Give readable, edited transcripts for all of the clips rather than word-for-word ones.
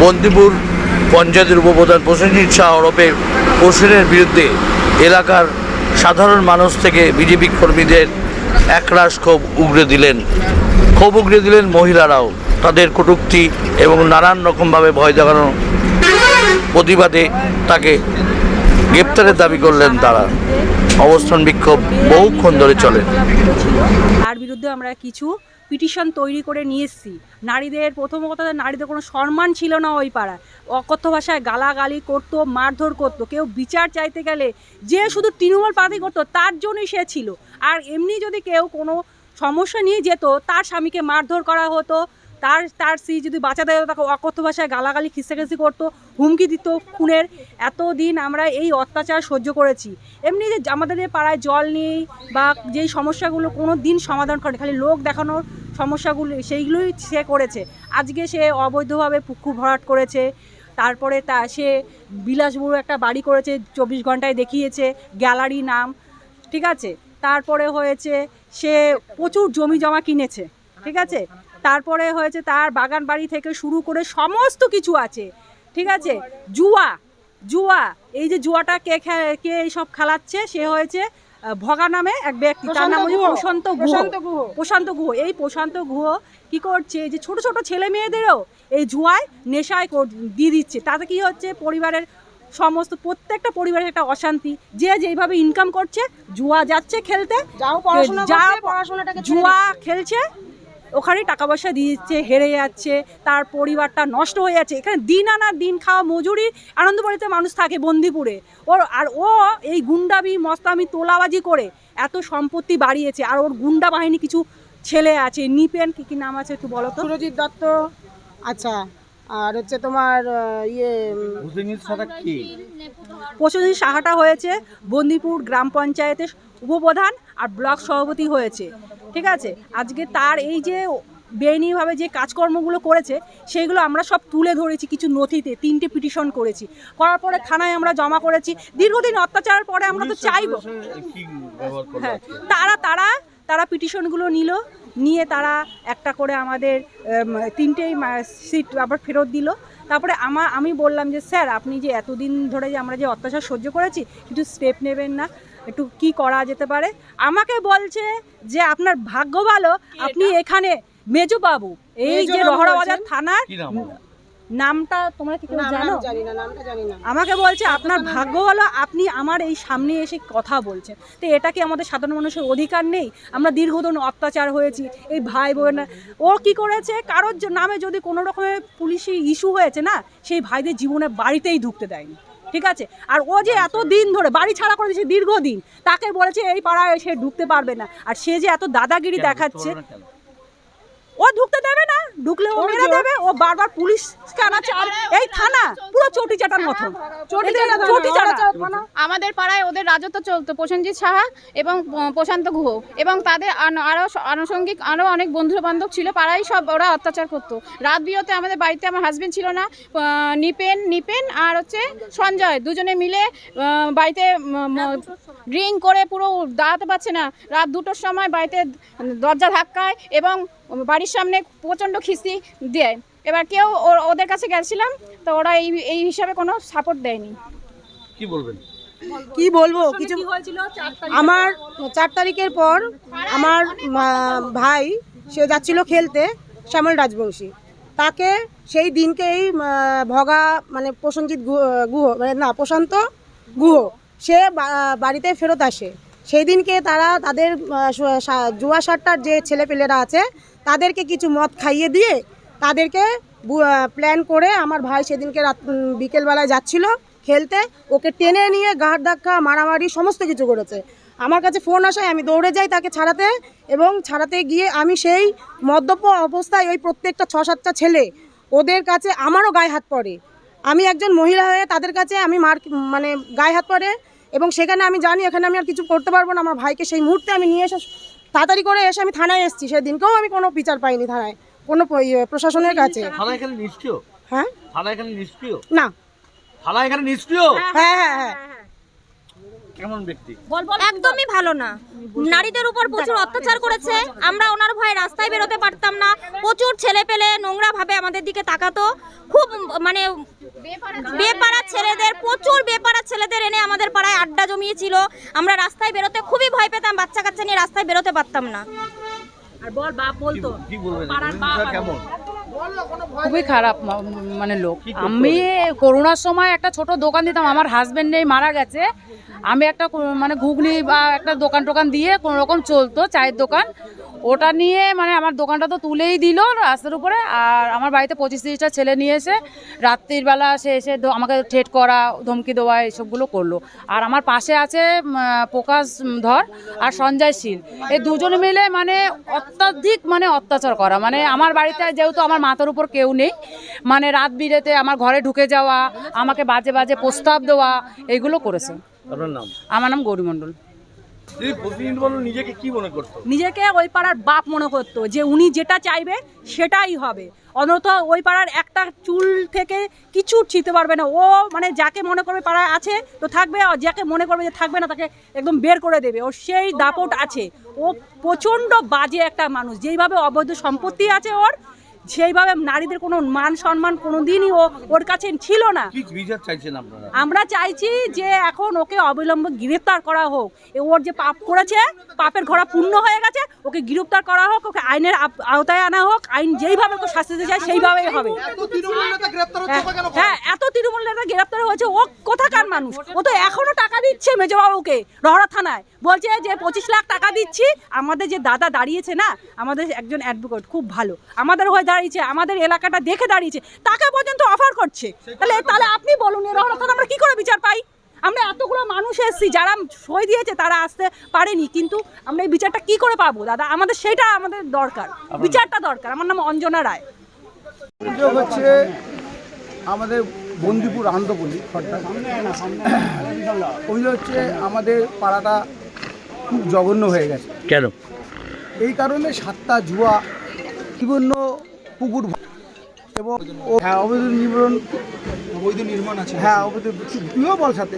বন্দিপুর পঞ্চায়েতের উপপ্রধান প্রসেনজিৎ শাহ ওরফে প্রসেনের বিরুদ্ধে এলাকার সাধারণ মানুষ থেকে বিজেপি কর্মীদের একরাশ ক্ষোভ উগরে দিলেন মহিলারাও। তাদের কটূক্তি এবং নানান রকমভাবে ভয় দেখানোর প্রতিবাদে তাকে গ্রেপ্তারের দাবি করলেন তারা। অবস্থান বিক্ষোভ বহুক্ষণ ধরে চলে। তার বিরুদ্ধে আমরা কিছু পিটিশন তৈরি করে নিয়ে এসেছি। নারীদের প্রথম কথা, নারীদের কোনো সম্মান ছিল না ওই পাড়ায়। অকথ্য ভাষায় গালাগালি করতো, মারধর করতো। কেউ বিচার চাইতে গেলে যে শুধু তৃণমূল পার্টি করতো তার জন্যই সে ছিল। আর এমনি যদি কেউ কোনো সমস্যা নিয়ে যেত, তার স্বামীকে মারধর করা হতো, তার স্ত্রী যদি বাঁচাতে যেত তাকে অকথ্য ভাষায় গালাগালি খিস্তাখিস্তি করতো, হুমকি দিত খুনের। এতদিন আমরা এই অত্যাচার সহ্য করেছি। এমনি যে আমাদের পাড়ায় জল নেই বা যেই সমস্যাগুলো কোনো দিন সমাধান করে, খালি লোক দেখানোর সমস্যাগুলো সেইগুলোই সে করেছে। আজকে সে অবৈধভাবে পুকুর ভরাট করেছে, তারপরে সে বিলাসবহুল একটা বাড়ি করেছে, 24 ঘন্টায় দেখিয়েছে গ্যালারি নাম, ঠিক আছে। তারপরে হয়েছে সে প্রচুর জমি জমা কিনেছে, ঠিক আছে। তারপরে হয়েছে তার বাগান বাড়ি থেকে শুরু করে সমস্ত কিছু আছে, ঠিক আছে। জুয়া এই যে জুয়াটা কে এইসব খেলাচ্ছে, সে হয়েছে ভগা নামে এক ব্যক্তি, তার নাম হচ্ছে প্রশান্ত গুহ। এই প্রশান্ত গুহ কি করছে, যে ছোট ছোট ছেলে মেয়েদেরও এই জুয়ায় নেশায় দিয়ে দিচ্ছে। তাতে কি হচ্ছে, পরিবারের প্রত্যেকটা পরিবারের একটা অশান্তি। যে যেইভাবে ইনকাম করছে, জুয়া যাচ্ছে খেলতে, জুয়া খেলছে, ওখানেই টাকা পয়সা দিয়ে দিচ্ছে, হেরে যাচ্ছে, তার পরিবারটা নষ্ট হয়ে যাচ্ছে। এখানে দিন আনা দিন খাওয়া মজুরি আনন্দবাড়িতে মানুষ থাকে বন্দিপুরে। ও এই গুন্ডামি মস্তামি তোলাবাজি করে এত সম্পত্তি বাড়িয়েছে। আর ওর গুন্ডা বাহিনী কিছু ছেলে আছে, নিপেন কি নাম আছে একটু বলো তো? সুরজিৎ দত্ত, আচ্ছা। আর হচ্ছে তোমার প্রসেনজিৎ সাহাটা হয়েছে বন্দিপুর গ্রাম পঞ্চায়েতের উপপ্রধান আর ব্লক সভাপতি হয়েছে, ঠিক আছে। আজকে তার এই যে বেআইনিভাবে যে কাজকর্মগুলো করেছে সেইগুলো আমরা সব তুলে ধরেছি কিছু নথিতে। 3টে পিটিশন করেছি, করার পরে থানায় আমরা জমা করেছি। দীর্ঘদিন অত্যাচারের পরে আমরা তো চাইবো, হ্যাঁ, তারা পিটিশনগুলো নিয়ে তারা একটা করে আমাদের 3টেই সিট আবার ফেরত দিল। তারপরে আমি বললাম যে স্যার, আপনি যে এতদিন ধরে যে আমরা যে অত্যাচার সহ্য করেছি, একটু স্টেপ নেবেন না, একটু কি করা যেতে পারে? আমাকে বলছে যে আপনার ভাগ্য ভালো, আপনি এখানে মেজবাবু, এই যে রহড়াবাজার থানার নামটা তোমরা কি কেউ জানো? আমাকে বলছে আপনার ভাগ্য ভালো, আপনি আমার এই সামনে এসে কথা বলছেন। তো এটা কি আমাদের সাধারণ মানুষের অধিকার নেই? আমরা দীর্ঘদিন অত্যাচার হয়েছি, এই ভাই বোন। ও কি করেছে, কারোর নামে যদি কোনো রকমের পুলিশি ইস্যু হয়েছে না, সেই ভাইদের জীবনে বাড়িতেই ঢুকতে দেয়নি, ঠিক আছে। আর ও যে এত দিন ধরে বাড়ি ছাড়া করে দিয়েছে দীর্ঘদিন, তাকে বলেছে এই পাড়ায় সে ঢুকতে পারবে না। আর সে যে এত দাদাগিরি দেখাচ্ছে, ও ঢুকতে দেবে না, ঢুকলে ও মেরে দেবে। ও বারবার পুলিশ আনাচ্ছে। আর এই থানা পুরো চটি চাটার মতন, চটি চাটা। আমাদের পাড়ায় ওদের রাজত্ব চলতো, প্রসেনজিৎ সাহা এবং প্রশান্ত গুহ এবং তাদের আরও আনুষঙ্গিক আরও অনেক বন্ধু বান্ধব ছিল। পাড়ায় সব ওরা অত্যাচার করতো। রাত বিরতে আমাদের বাড়িতে আমার হাজবেন্ড ছিল না, নিপেন আর হচ্ছে সঞ্জয়, দুজনে মিলে বাড়িতে ড্রিঙ্ক করে পুরো দাঁড়াতে পারছে না। রাত 2টোর সময় বাড়িতে দরজা ধাক্কায় এবং বাড়ির সামনে প্রচণ্ড খিস্তি দেয়। এবার কেউ ওদের কাছে গেছিলাম, তো ওরা এই হিসাবে কোনো সাপোর্ট দেয়নি। কি বলবো কিছু। আমার 4 তারিখের পর আমার ভাই সে যাচ্ছিল খেলতে, শ্যামল রাজবংশী, তাকে সেই দিনকেই ভগা মানে প্রসেনজিৎ গুহ মানে না প্রশান্ত গুহ সে বাড়িতে ফেরত আসে। সেই দিনকে তারা তাদের জুয়া সাট্টার যে ছেলেপেলেরা আছে তাদেরকে কিছু মদ খাইয়ে দিয়ে তাদেরকে প্ল্যান করে আমার ভাই সেদিনকে বিকেলবেলায় যাচ্ছিল খেলতে, ওকে টেনে নিয়ে গাঁট ধাক্কা মারামারি সমস্ত কিছু করেছে। আমার কাছে ফোন আসায় আমি দৌড়ে যাই তাকে ছাড়াতে, এবং ছাড়াতে গিয়ে আমি সেই মদ্যপ অবস্থায় ওই প্রত্যেকটা 6-7টা ছেলে ওদের কাছে আমারও গায়ে হাত পড়ে। আমি একজন মহিলা হয়ে তাদের কাছে আমি মানে গায়ে হাত পড়ে, এবং সেখানে আমি জানি এখানে আমি আর কিছু করতে পারবো না। আমার ভাইকে সেই মুহূর্তে আমি নিয়ে এসে তাড়াতাড়ি করে এসে আমি থানায় এসেছি। সেদিনকেও আমি কোনো বিচার পাইনি থানায়, কোনো প্রশাসনের কাছে। হ্যাঁ, না, হ্যাঁ হ্যাঁ হ্যাঁ। কেমন ব্যক্তি? একদমই ভালো না, নারীদের উপর প্রচুর অত্যাচার করেছে। আমরা ওনার ভয়ে রাস্তায় বেরোতে পারতাম না। প্রচুর ছেলে পেলে নোংরা ভাবে আমাদের দিকে তাকাতো। খুব মানে বেপাড়া ছেলেদের, প্রচুর বেপাড়া ছেলেদের এনে আমাদের পাড়ায় আড্ডা জমিয়েছিল। আমরা রাস্তায় বেরোতে খুবই ভয় পেতাম, বাচ্চা কাচ্চা নিয়ে রাস্তায় বেরোতে পারতাম না। আর বল বাপ বলতো কি বলবেন? পাড়ার বাপ আর কেমন? খুবই খারাপ মানে লোক। আমি করোনার সময় একটা ছোট দোকান দিতাম, আমার হাজবেন্ড নেই, মারা গেছে। আমি একটা মানে ঘুগনি বা একটা দোকান টোকান দিয়ে কোনো রকম চলতো, চায়ের দোকান। ওটা নিয়ে মানে আমার দোকানটা তো তুলেই দিল রাস্তার উপরে। আর আমার বাড়িতে 25-30টা ছেলে নিয়ে এসে রাত্রির বেলা সে এসে আমাকে ঠেট করা, ধমকি দেওয়া, এসবগুলো করলো। আর আমার পাশে আছে প্রকাশ ধর আর সঞ্জয় শীল, এই দুজনে মিলে মানে অত্যাধিক মানে অত্যাচার করা। মানে আমার বাড়িতে যেহেতু আমার মাথার উপর কেউ নেই, মানে রাত বিরেতে আমার ঘরে ঢুকে যাওয়া, আমাকে বাজে বাজে প্রস্তাব দেওয়া, এইগুলো করেছে। আপনার নাম? আমার নাম গৌরী মণ্ডল। নিজেকে কি মনে করতো? নিজেকে ওই পাড়ার বাপ মনে করতো, যে উনি যেটা চাইবে সেটাই হবে। অন্তত ওই পাড়ার একটা চুল থেকে কিছু ছিতে পারবে না ও। মানে যাকে মনে করবে পাড়ায় আছে তো থাকবে, আর যাকে মনে করবে যে থাকবে না তাকে একদম বের করে দেবে। ওর সেই দাপট আছে। ও প্রচণ্ড বাজে একটা মানুষ। যেইভাবে অবৈধ সম্পত্তি আছে ওর, সেইভাবে নারীদের কোনো মান সম্মান কোনো দিনই ওর কাছে ছিল না। কি বিচার চাইছেন আপনারা? আমরা চাইছি যে এখন ওকে অবিলম্বে গ্রেফতার করা হোক। ওর যে পাপ করেছে, পাপের ঘোড়া পূর্ণ হয়ে গেছে, ওকে গ্রেফতার করা হোক, ওকে আইনের আওতায় আনা হোক। আইন যেইভাবে ওকে শাস্তি দিতে চায় সেইভাবেই হবে। হ্যাঁ, এত তৃণমূল নেতা গ্রেফতার হয়েছে। ও কোথাকার মানুষ? ও তো এখনো টাকা দিচ্ছে মেজবাবুকে রহরা থানায়, বলছে যে 25 লাখ টাকা দিচ্ছি। আমাদের যে দাদা দাঁড়িয়েছে না, আমাদের একজন অ্যাডভোকেট খুব ভালো, আমাদের হয়ে দাঁড়িয়েছে, আমাদের এলাকাটা দেখে দাঁড়িয়েছে, তাকে পর্যন্ত অফার করছে। তাহলে আপনি বলুন এই রহরা থানা আমরা কি করে বিচার পাই? আমরা এতগুলো মানুষ এসেছি, যারা সই দিয়েছে তারা আসতে পারেনি, কিন্তু আমরা এই বিচারটা কি করে পাবো দাদা? আমাদের সেটা আমাদের দরকার, বিচারটা দরকার। আমার নাম অঞ্জনা রায়। অভিযোগ হচ্ছে আমাদের বন্দিপুর আনন্দপল্লী খড়টা। অভিযোগ হচ্ছে আমাদের পাড়াটা খুব জঘন্য হয়ে গেছে। কেন? এই কারণে 7টা জুয়া, বিভিন্ন পুকুর এবং হ্যাঁ অবৈধ নির্মাণ আছে। হ্যাঁ অবৈধ তুইও বল সাথে।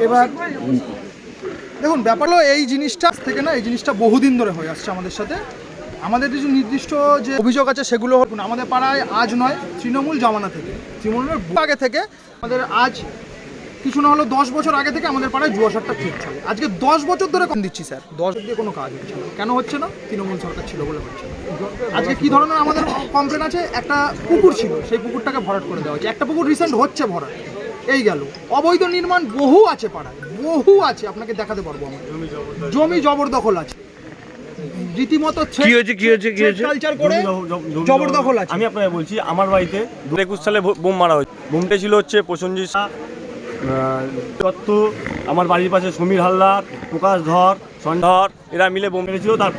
এবার দেখুন ব্যাপার হলো এই জিনিসটা থেকে না, এই জিনিসটা বহুদিন ধরে হয়ে আসছে আমাদের সাথে। আমাদের কিছু নির্দিষ্ট যে অভিযোগ আছে সেগুলো আমাদের পাড়ায় আজ নয়, তৃণমূল জামানা থেকে, তৃণমূলের আগে থেকে আমাদের আজ কিছু না হলো 10 বছর আগে থেকে আমাদের পাড়ায় জুয়াশারটা ঠিক চলে। আজকে 10 বছর ধরে কম দিচ্ছি স্যার, 10 দিয়ে কোনো কাজ হচ্ছে না। কেন হচ্ছে না? তৃণমূল সরকার ছিল বলে হচ্ছে না। আজকে কী ধরনের আমাদের কমপ্লেন আছে? একটা পুকুর ছিল, সেই পুকুরটাকে ভরাট করে দেওয়া হচ্ছে। একটা পুকুর রিসেন্ট হচ্ছে ভরাট, এই গেল। অবৈধ নির্মাণ বহু আছে পাড়ায়, বহু আছে, আপনাকে দেখাতে পারবো। আমার জমি জবরদখল আছে রীতিমতো। কালচার করে জবরদখল আছে। আমি আপনাকে বলছি, আমার বাড়িতে 2021 সালে বোম মারা হয়েছে। বোমটা ছিল হচ্ছে প্রসেনজিৎ দত্ত, আমার বাড়ির পাশে সমীর হালদার, প্রকাশ ধর, সঞ্ধর, এরা মিলে বোম মেরেছিল। তার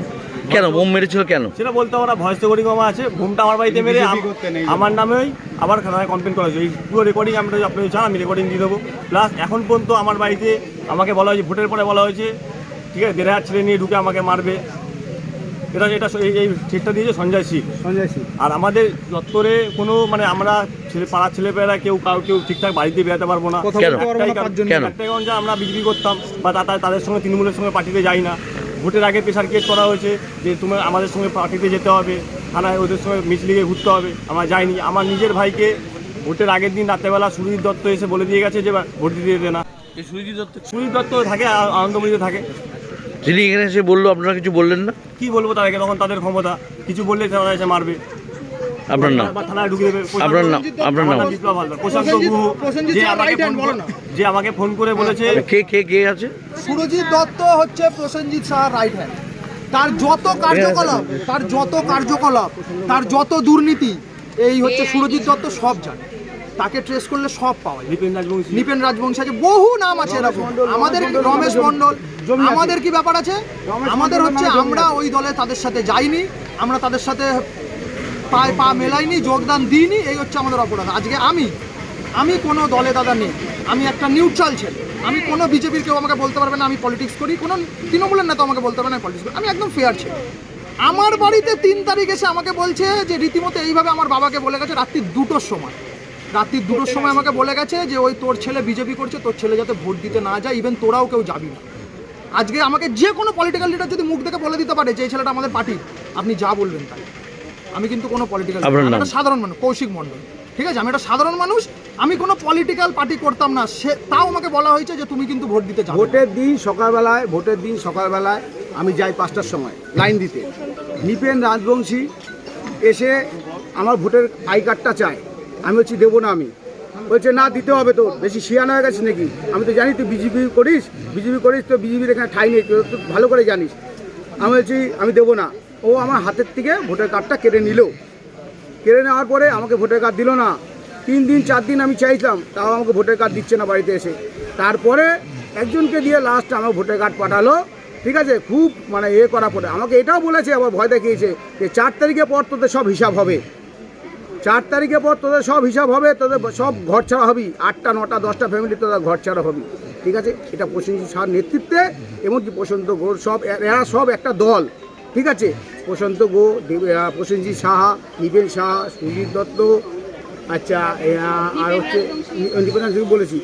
কেন বোম মেরেছিল? কেন সেটা বলতে আমরা ভয়েস রেকর্ডিং আমার আছে। বোমটা আমার বাড়িতে মেরে আমার নামেই আবার থানায় কমপ্লেন করা হয়েছে। এই পুরো রেকর্ডিং আমরা আপনি চান আমি রেকর্ডিং দিয়ে দেবো। প্লাস এখন পর্যন্ত আমার বাড়িতে আমাকে বলা হয়েছে, ভোটের পরে বলা হয়েছে ঠিক আছে 1,500 ছেলে নিয়ে ঢুকে আমাকে মারবে। এটা এই ঠিকটা দিয়েছে সঞ্জয় সিং। আর আমাদের চত্বরে কোনো মানে আমরা পাড়ার ছেলেপেলেরা কেউ ঠিকঠাক বাড়িতে বেরোতে পারবো না। একটাই কারণ যে আমরা বিক্রি করতাম বা তাদের সঙ্গে তৃণমূলের সঙ্গে পার্টিতে যাই না। ভোটের আগে প্রেশার ক্রিয়েট করা হয়েছে যে তুমি আমাদের সঙ্গে পার্টিতে যেতে হবে, থানায় ওদের সঙ্গে মিছিলে ঘুরতে হবে। আমরা যাইনি। আমার নিজের ভাইকে ভোটের আগের দিন রাত্রেবেলা সুরজিৎ দত্ত এসে বলে দিয়ে গেছে যে ভোট দিতে দেবে না। সুরজিৎ দত্ত থাকে আনন্দময়ীতে থাকে। যিনি এখানে এসে বললো, আপনারা কিছু বললেন না? কি বলবো তাদেরকে, তখন তাদের ক্ষমতা, কিছু বললে তারা এসে মারবে। আপনার নাম? থানায় ঢুকে দেবে। আপনার নাম? প্রশান্ত গুহ, যে আমাকে ফোন করে বলেছে। কে আছে? সুরজিৎ দত্ত হচ্ছে প্রসেনজিৎ শাহর রাইট হ্যান্ড। তার যত কার্যকলাপ, তার যত দুর্নীতি, এই হচ্ছে সুরজিৎ দত্ত সব জানে। তাকে ট্রেস করলে সব পাওয়া যায়। নিপেন রাজবংশী আছে, বহু নাম আছে এরকম। আমাদের রমেশ মণ্ডল, আমাদের কি ব্যাপার আছে? আমাদের হচ্ছে আমরা ওই দলে তাদের সাথে যাইনি, আমরা তাদের সাথে পা মেলাইনি, যোগদান দিইনি। এই হচ্ছে আমাদের অপরাধ। আজকে আমি কোনো দলে দাদা নেই, আমি একটা নিউট্রাল ছেলে। আমি কোনো বিজেপির কেউ আমাকে বলতে পারবে না আমি পলিটিক্স করি, কোনো তৃণমূলের নেতা আমাকে বলতে পারবে না আমি পলিটিক্স করি। আমি একদম ফেয়ার ছেলে। আমার বাড়িতে 3 তারিখ এসে আমাকে বলছে যে রীতিমতো এইভাবে আমার বাবাকে বলে গেছে রাত্রি 2টোর সময় রাত্রি 2টোর সময় আমাকে বলে গেছে যে ওই তোর ছেলে বিজেপি করছে, তোর ছেলে যাতে ভোট দিতে না যায়, ইভেন তোরাও কেউ যাবি না। আজকে আমাকে যে কোনো পলিটিক্যাল লিডার যদি মুখ দেখে বলে দিতে পারে যে এই ছেলেটা আমাদের পার্টির, আপনি যা বলবেন তাই। আমি কিন্তু কোনো পলিটিক্যাল, একটা সাধারণ মানুষ, কৌশিক মণ্ডল, ঠিক আছে, আমি একটা সাধারণ মানুষ, আমি কোনো পলিটিক্যাল পার্টি করতাম না, সে তাও আমাকে বলা হয়েছে যে তুমি কিন্তু ভোট দিতে যাবে। ভোটের দিন সকালবেলায় আমি যাই 5টার সময় লাইন দিতে, নিপেন রাজবংশী এসে আমার ভোটের আই কার্ডটা চায়, আমি বলছি দেবো না, আমি বলছে না দিতে হবে, তো বেশি শিয়ান হয়ে গেছে নাকি, আমি তো জানি তুই বিজেপি করিস তো বিজেপির এখানে ঠাই নেই, তুই ভালো করে জানিস। আমি বলছি আমি দেবো না। ও আমার হাতের থেকে ভোটার কার্ডটা কেড়ে নিল, কেড়ে নেওয়ার পরে আমাকে ভোটার কার্ড দিল না। 3 দিন 4 দিন আমি চাইছিলাম, তাও আমাকে ভোটার কার্ড দিচ্ছে না বাড়িতে এসে। তারপরে একজনকে দিয়ে লাস্ট আমার ভোটার কার্ড পাঠালো, ঠিক আছে, খুব মানে করার পরে আমাকে এটাও বলেছে, আবার ভয় দেখিয়েছে যে 4 তারিখের পর তোদের সব হিসাব হবে, 4 তারিখের পর তোদের সব হিসাব হবে, তোদের সব ঘর ছাড়া হবি, 8টা 9টা 10টা ফ্যামিলি তোদের ঘর ছাড়া হবি, ঠিক আছে। এটা প্রসেনজিৎ সাহার নেতৃত্বে, এমনকি প্রশান্ত ঘোষ, সব এরা সব একটা দল, ঠিক আছে। প্রশান্ত প্রসেনজিৎ সাহা, নিপেন সাহা, সুজিত দত্ত, আচ্ছা, আর হচ্ছে বলেছি,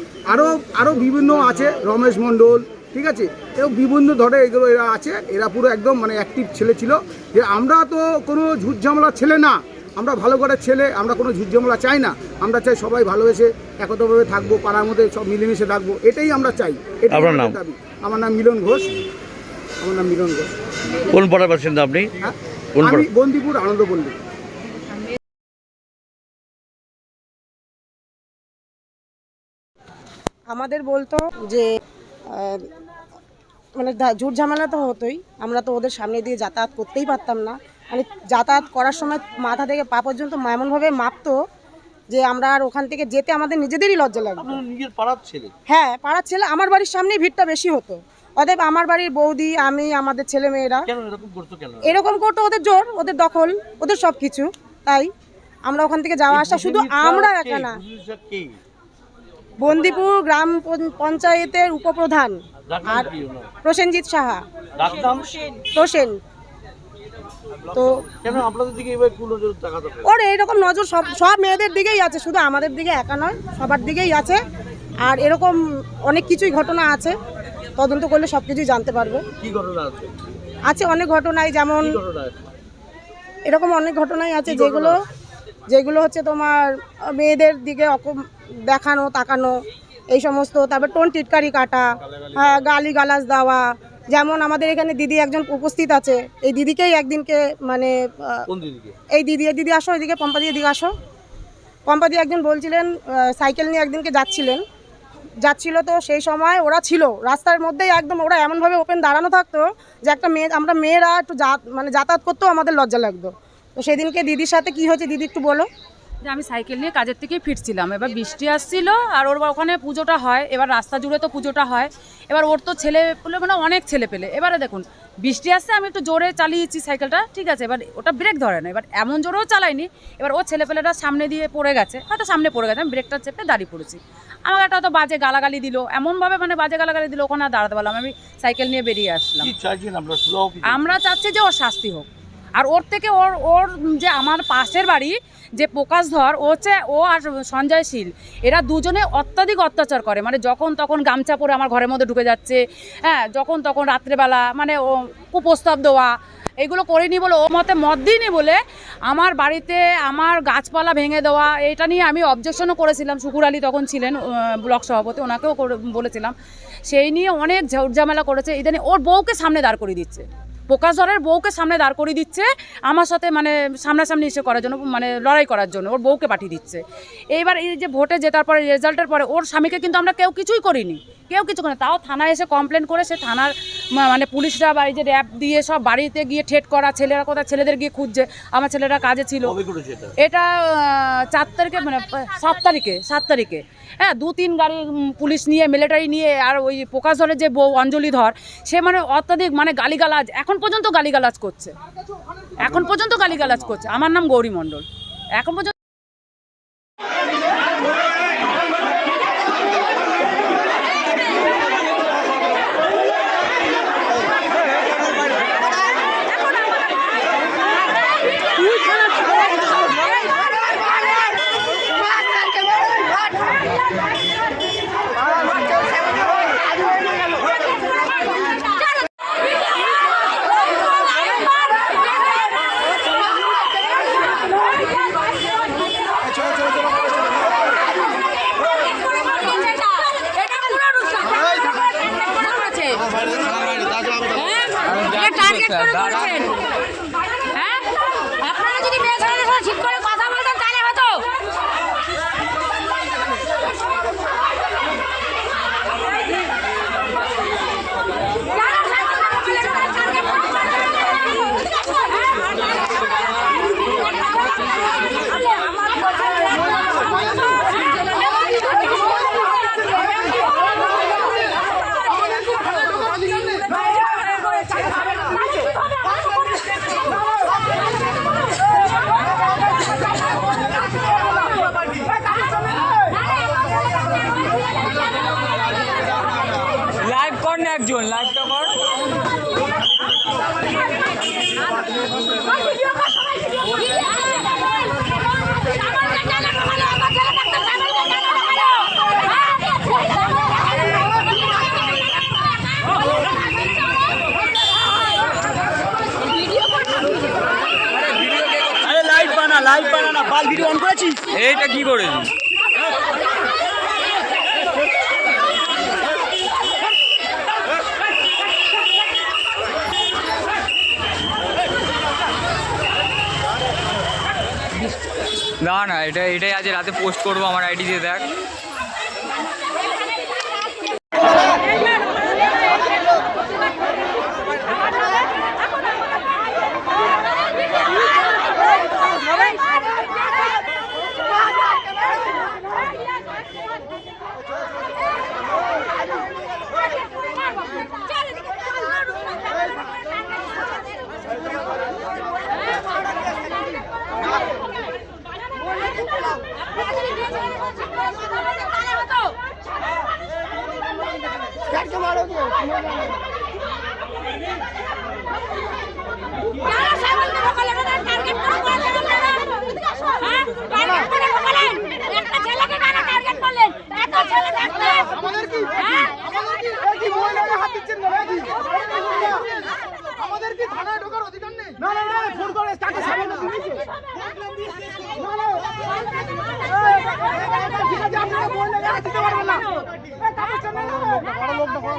আরও বিভিন্ন আছে, রমেশ মণ্ডল, ঠিক আছে, এবং বিভিন্ন ধরে এগুলো এরা আছে, এরা পুরো একদম মানে অ্যাক্টিভ ছেলে ছিল। যে আমরা তো কোনো ঝুট ঝামেলার ছেলে না, আমরা ভালো ঘরের ছেলে, আমরা কোনো ঝুট ঝামেলা চাই না, আমরা চাই সবাই ভালোবেসে একতাভাবে থাকবো, পাড়ার মধ্যে সব মিলেমিশে থাকবো, এটাই আমরা চাই। আপনার নাম? আমার নাম মিলন ঘোষ। কোন পাড়ার বাসিন্দা আপনি? হ্যাঁ, আমি বন্দিপুর আনন্দপল্লী। আমাদের বলতো যে মানে ঝুট ঝামেলা তো হতোই, আমরা তো ওদের সামনে দিয়ে যাতায়াত করতেই পারতাম না, মানে যাতায়াত করার সময় মাথা থেকে পা পর্যন্ত এমনভাবে মাপতো যে আমরা আর ওখান থেকে যেতে আমাদের নিজেদেরই লজ্জা লাগতো। নিজের পাড়ার ছেলে? হ্যাঁ, পাড়ার ছেলে, আমার বাড়ির সামনেই ভিড়টা বেশি হতো, অতএব আমার বাড়ির বৌদি, আমি, আমাদের ছেলে মেয়েরা এরকম করতো, ওদের জোর, ওদের দখল, ওদের সব কিছু, তাই আমরা ওখান থেকে যাওয়া আসা, শুধু আমরা একা না, বন্দিপুর গ্রাম পঞ্চায়েতের উপপ্রধান আর প্রসেনজিৎ সাহা, প্রসেন। তো ওর এইরকম নজর সব মেয়েদের দিকেই আছে, শুধু আমাদের দিকে একা নয়, সবার দিকেই আছে। আর এরকম অনেক কিছুই ঘটনা আছে, তদন্ত করলে সব কিছুই জানতে পারবে। আছে অনেক ঘটনাই, যেমন এরকম অনেক ঘটনাই আছে যেগুলো হচ্ছে তোমার মেয়েদের দিকে দেখানো, তাকানো, এই সমস্ত, তারপর টোন টিটকারি কাটা, হ্যাঁ, গালি গালাজ দেওয়া। যেমন আমাদের এখানে দিদি একজন উপস্থিত আছে, এই দিদিকেই একদিনকে মানে এই দিদি আসো এদিকে, পম্পাদি এদিকে আসো। পম্পাদি একজন বলছিলেন, সাইকেল নিয়ে একদিনকে যাচ্ছিল, তো সেই সময় ওরা ছিল রাস্তার মধ্যেই, একদম ওরা এমনভাবে ওপেন দাঁড়ানো থাকতো যে একটা আমরা মেয়েরা একটু মানে যাতায়াত করতেও আমাদের লজ্জা লাগতো। তো সেদিনকে দিদির সাথে কি হয়েছে দিদি একটু বলো। যে আমি সাইকেল নিয়ে কাজের থেকে ফিরছিলাম, এবার বৃষ্টি আসছিল, আর ওর ওখানে পুজোটা হয়, এবার রাস্তা জুড়ে তো পুজোটা হয়, এবার ওর তো ছেলে পেলে মানে অনেক ছেলে পেলে, এবারে দেখুন বৃষ্টি আসছে, আমি একটু জোরে চালিয়েছি সাইকেলটা, ঠিক আছে, এবার ওটা ব্রেক ধরে না, এবার এমন জোরেও চালাইনি, এবার ও ছেলেপেলেটা সামনে দিয়ে পড়ে গেছে, হয়তো সামনে পড়ে গেছে, আমি ব্রেকটা চেপে দাঁড়িয়ে পড়েছি, আমাকে একটা হয়তো বাজে গালাগালি দিল, এমনভাবে মানে বাজে গালাগালি দিল, ওখানে আর দাঁড়াতে পারলাম, আমি সাইকেল নিয়ে বেরিয়ে আসলাম। আমরা চাচ্ছি যে ওর শাস্তি হোক, আর ওর থেকে ওর যে আমার পাশের বাড়ি যে প্রকাশধর, ও আর সঞ্জয় শীল, এরা দুজনে অত্যাধিক অত্যাচার করে, মানে যখন তখন গামছা পরে আমার ঘরের মধ্যে ঢুকে যাচ্ছে, হ্যাঁ, যখন তখন রাত্রেবেলা মানে ও কুপ্রস্তাব দেওয়া, এগুলো করিনি বলে, ও মতে মত দিইনি বলে আমার বাড়িতে আমার গাছপালা ভেঙে দেওয়া, এটা নিয়ে আমি অবজেকশনও করেছিলাম। শুকুর আলী তখন ছিলেন ব্লক সভাপতি, ওনাকেও বলেছিলাম, সেই নিয়ে অনেক ঝামেলা করেছে। ইদানিং ওর বউকে সামনে দাঁড় করিয়ে দিচ্ছে, প্রকাশধরের বউকে সামনে দাঁড় করিয়ে দিচ্ছে আমার সাথে, মানে সামনাসামনি এসে করার জন্য, মানে লড়াই করার জন্য ওর বউকে পাঠিয়ে দিচ্ছে। এইবার এই যে ভোটে জেতার পরে, রেজাল্টের পরে ওর স্বামীকে কিন্তু আমরা কেউ কিছুই করিনি, তাও থানায় এসে কমপ্লেন করে, সে থানার মানে পুলিশরা বাড়ি যে র্যাব দিয়ে সব বাড়িতে গিয়ে ঠেট করা, ছেলেরা কোথায় ছেলেদের গিয়ে খুঁজছে, আমার ছেলেরা কাজে ছিল। এটা 4 তারিখে, মানে 7 তারিখে, হ্যাঁ, 2-3 গাড়ি পুলিশ নিয়ে, মিলিটারি নিয়ে, আর ওই প্রকাশধরের যে বউ অঞ্জলি ধর, সে মানে অত্যাধিক মানে গালিগালাজ, এখন পর্যন্ত গালিগালাজ করছে, আমার নাম গৌরী মণ্ডল, এখন পর্যন্ত। করে করছেন? হ্যাঁ, আপনারা যদি মেয়ে ছেলেদের সাথে ঠিক করে কথা বলতেন তাহলে হতো। লাইভ কর না একজন, লাইভটা কর। আরে লাইভ বানা না, বাল ভিডিও অন করেছিস? এইটা কি করেছিস? না না, এটাই আজ রাতে পোস্ট করবো আমার আইডি দিয়ে, দেখ। আমাদের কি থানায় ঢোকার অধিকার নেই? না না না, ফোন করে তাকে সামনে দিয়েছে। না না, ঠিক আছে, আপনারা বললে দিতে পারবেন না। তাদের সামনে বড় লোকটা বড়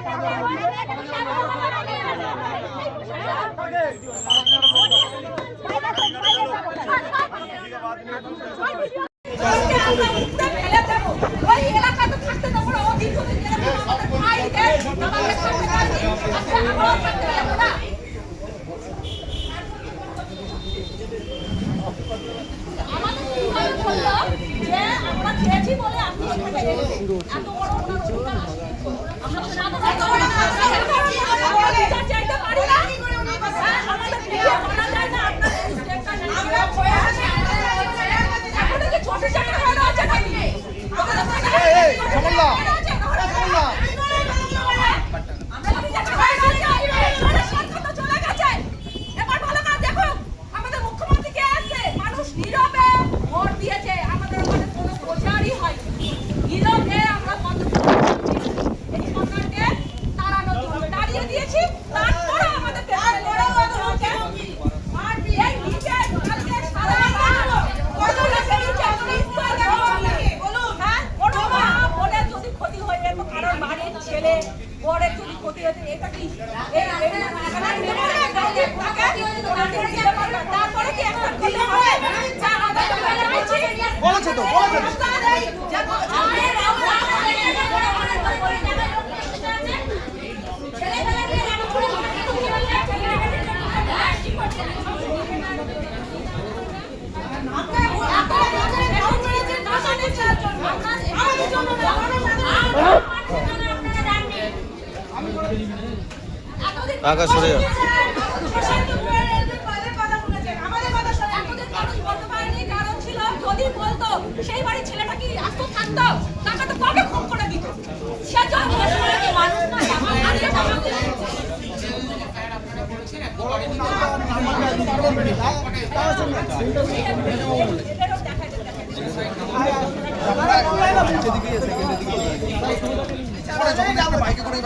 আকাশ সরে যা। যদি বলতো সেই বাড়ির ছেলেটা কি আস্ত থাকতো, টাকা তো কবে খুব করে দিত। সে জন্ম মানুষ না, বাইকে করে